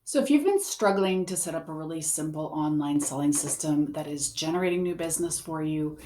So, if you've been struggling to set up a really simple online selling system that is generating new business for you,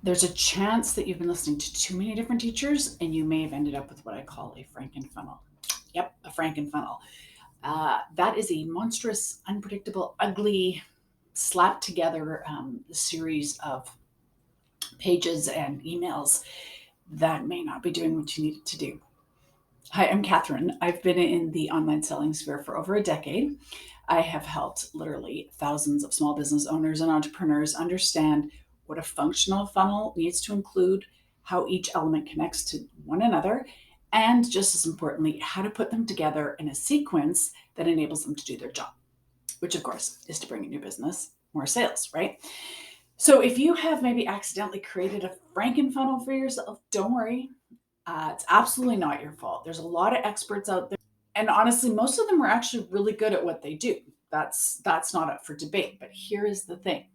there's a chance that you've been listening to too many different teachers and you may have ended up with what I call a Frankenfunnel. Yep, a Frankenfunnel. That is a monstrous, unpredictable, ugly, slapped together series of pages and emails that may not be doing what you need it to do. Hi, I'm Catherine. I've been in the online selling sphere for over a decade. I have helped literally thousands of small business owners and entrepreneurs understand what a functional funnel needs to include, how each element connects to one another, and just as importantly, how to put them together in a sequence that enables them to do their job, which of course is to bring in new business, more sales, right? So if you have maybe accidentally created a Frankenfunnel for yourself, don't worry. It's absolutely not your fault. There's a lot of experts out there, and honestly, most of them are actually really good at what they do. That's not up for debate. But here is the thing: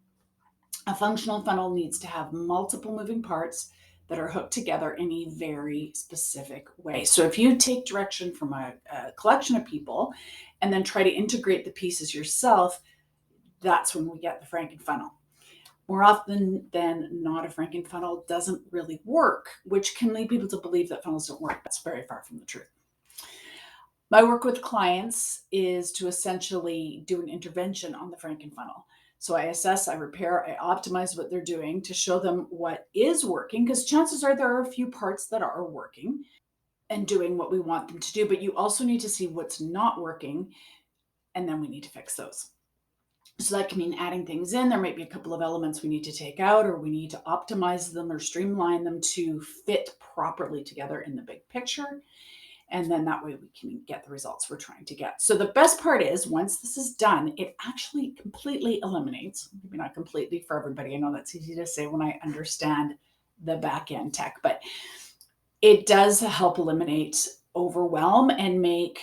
a functional funnel needs to have multiple moving parts that are hooked together in a very specific way. So if you take direction from a collection of people and then try to integrate the pieces yourself, that's when we get the Frankenfunnel. More often than not, a Frankenfunnel doesn't really work, which can lead people to believe that funnels don't work. That's very far from the truth. My work with clients is to essentially do an intervention on the Frankenfunnel. So I assess, I repair, I optimize what they're doing to show them what is working, because chances are there are a few parts that are working and doing what we want them to do, but you also need to see what's not working, and then we need to fix those. So that can mean adding things in. There might be a couple of elements we need to take out, or we need to optimize them or streamline them to fit properly together in the big picture. And then that way we can get the results we're trying to get. So the best part is once this is done, it actually completely eliminates, maybe not completely for everybody. I know that's easy to say when I understand the back end tech, but it does help eliminate overwhelm and make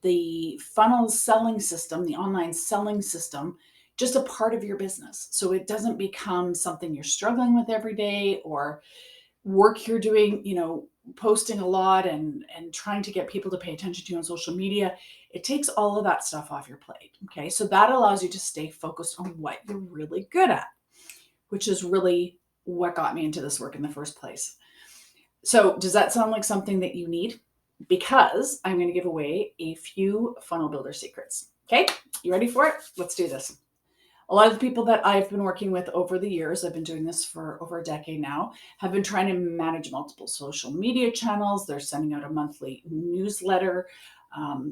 the funnel selling system, the online selling system, just a part of your business. So it doesn't become something you're struggling with every day, or work you're doing, posting a lot and trying to get people to pay attention to you on social media. It takes all of that stuff off your plate. Okay. So that allows you to stay focused on what you're really good at, which is really what got me into this work in the first place. So does that sound like something that you need? Because I'm going to give away a few funnel builder secrets. Okay, you ready for it? Let's do this. A lot of the people that I've been working with over the years, I've been doing this for over a decade now, have been trying to manage multiple social media channels. They're sending out a monthly newsletter.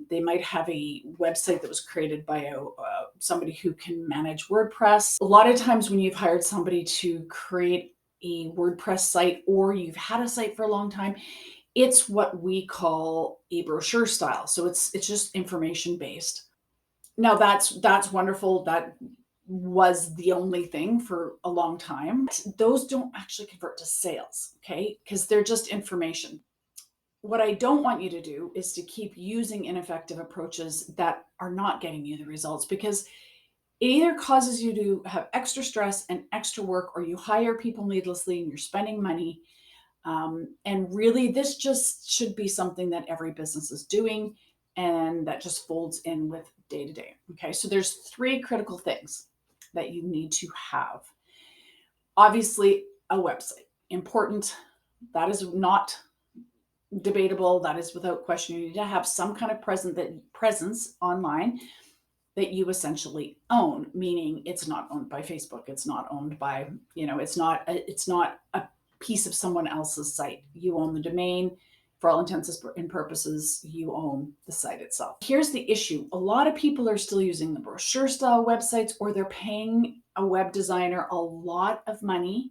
They might have a website that was created by somebody who can manage WordPress. A lot of times when you've hired somebody to create a WordPress site, or you've had a site for a long time, it's what we call a brochure style. So it's just information based. Now that's wonderful. That was the only thing for a long time. Those don't actually convert to sales, okay? Because they're just information. What I don't want you to do is to keep using ineffective approaches that are not getting you the results, because it either causes you to have extra stress and extra work, or you hire people needlessly and you're spending money. And really, this just should be something that every business is doing and that just folds in with day to day. Okay, so there's three critical things that you need to have. Obviously, a website, important. That is not debatable. That is without question. You need to have some kind of presence online that you essentially own, meaning it's not owned by Facebook. It's not owned by, it's not a piece of someone else's site. You own the domain. For all intents and purposes, you own the site itself. Here's the issue. A lot of people are still using the brochure style websites, or they're paying a web designer a lot of money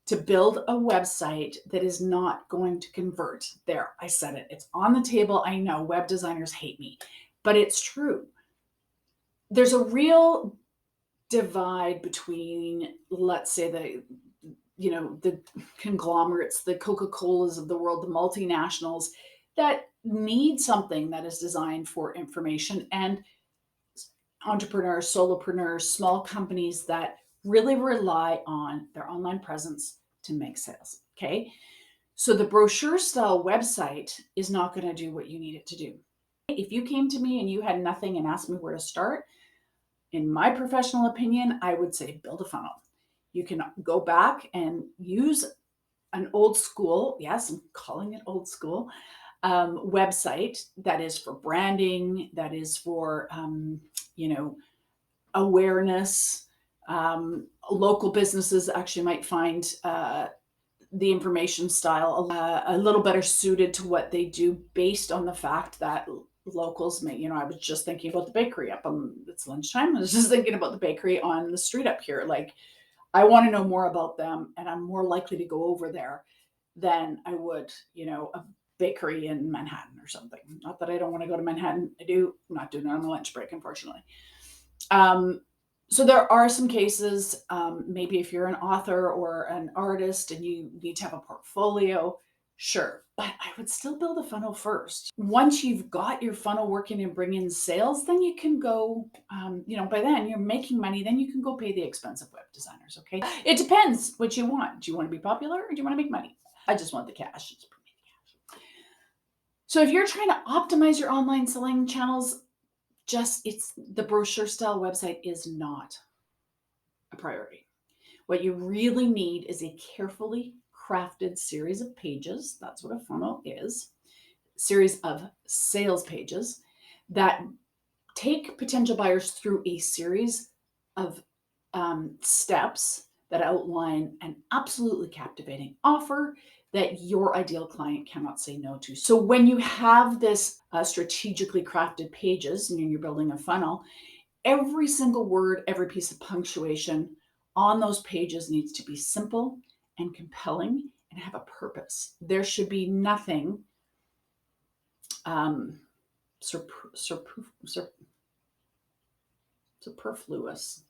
to build a website that is not going to convert. There, I said it. It's on the table. I know web designers hate me, but it's true. There's a real divide between, let's say, the conglomerates, the Coca-Colas of the world, the multinationals that need something that is designed for information, and entrepreneurs, solopreneurs, small companies that really rely on their online presence to make sales. Okay. So the brochure style website is not going to do what you need it to do. If you came to me and you had nothing and asked me where to start, in my professional opinion, I would say build a funnel. You can go back and use an old school, yes, I'm calling it old school, website that is for branding, that is for, you know, awareness. Local businesses actually might find the information style a little better suited to what they do based on the fact that locals may, I was just thinking about the bakery up on, it's lunchtime. I was just thinking about the bakery on the street up here. Like, I want to know more about them and I'm more likely to go over there than I would, a bakery in Manhattan or something. Not that I don't want to go to Manhattan. I do. I'm not doing it on my lunch break, unfortunately. Um, so there are some cases, maybe if you're an author or an artist and you need to have a portfolio, sure. But I would still build a funnel first. Once you've got your funnel working and bringing sales, then you can go, by then you're making money, then you can go pay the expensive web designers, okay? It depends what you want. Do you want to be popular or do you want to make money? I just want the cash. So if you're trying to optimize your online selling channels, it's the brochure style website is not a priority. What you really need is a carefully crafted series of pages. That's what a funnel is. Series of sales pages that take potential buyers through a series of steps that outline an absolutely captivating offer that your ideal client cannot say no to. So when you have this strategically crafted pages and you're building a funnel, every single word, every piece of punctuation on those pages needs to be simple and compelling and have a purpose. There should be nothing superfluous.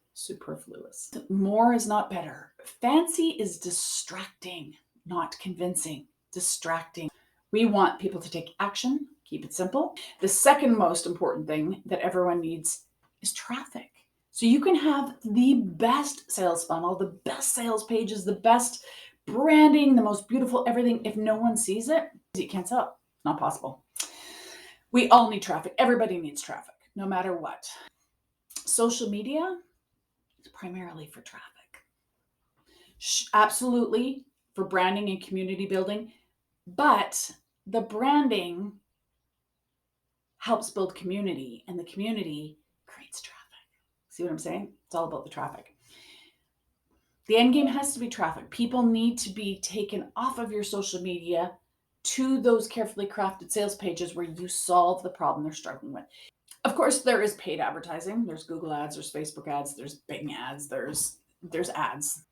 More is not better. Fancy is distracting, not convincing. Distracting. We want people to take action. Keep it simple. The second most important thing that everyone needs is traffic. So you can have the best sales funnel, the best sales pages, the best branding, the most beautiful everything. If no one sees it, you can't sell it. Not possible. We all need traffic. Everybody needs traffic, no matter what. Social media is primarily for traffic. Absolutely for branding and community building, but the branding helps build community and the community creates traffic. See what I'm saying? It's all about the traffic. The end game has to be traffic. People need to be taken off of your social media to those carefully crafted sales pages where you solve the problem they're struggling with. Of course, there is paid advertising. There's Google ads, there's Facebook ads, there's Bing ads, there's ads.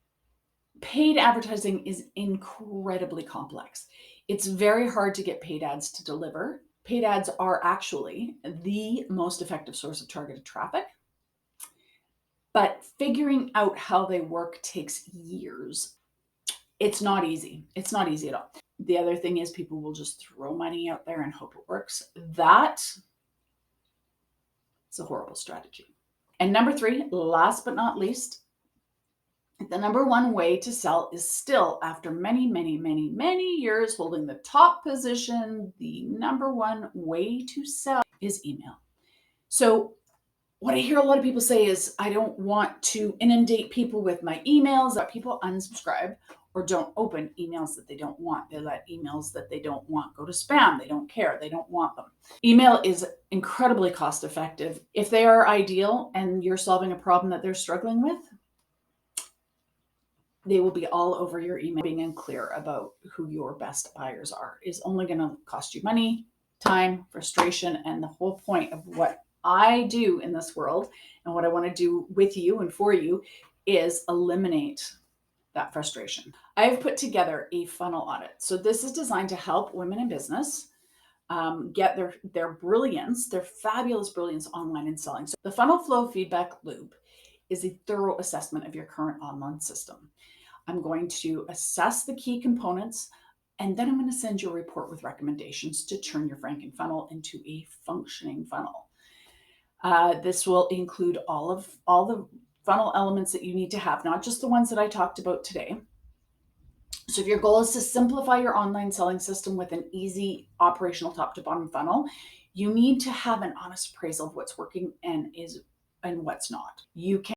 Paid advertising is incredibly complex. It's very hard to get paid ads to deliver. Paid ads are actually the most effective source of targeted traffic. But figuring out how they work takes years. It's not easy. It's not easy at all. The other thing is people will just throw money out there and hope it works. That is a horrible strategy. And number 3, last but not least, the number one way to sell is still, after many, many, many, many years holding the top position, the number one way to sell is email. So what I hear a lot of people say is, I don't want to inundate people with my emails. That people unsubscribe or don't open emails that they don't want. They let emails that they don't want go to spam. They don't care. They don't want them. Email is incredibly cost effective. If they are ideal and you're solving a problem that they're struggling with, they will be all over your email. Being unclear about who your best buyers are is only going to cost you money, time, frustration, and the whole point of what I do in this world and what I want to do with you and for you is eliminate that frustration. I've put together a funnel audit. So this is designed to help women in business get their brilliance, their fabulous brilliance online and selling. So the funnel flow feedback loop is a thorough assessment of your current online system. I'm going to assess the key components, and then I'm going to send you a report with recommendations to turn your Franken funnel into a functioning funnel. This will include all the funnel elements that you need to have, not just the ones that I talked about today. So if your goal is to simplify your online selling system with an easy operational top to bottom funnel, You need to have an honest appraisal of what's working and what's not. You can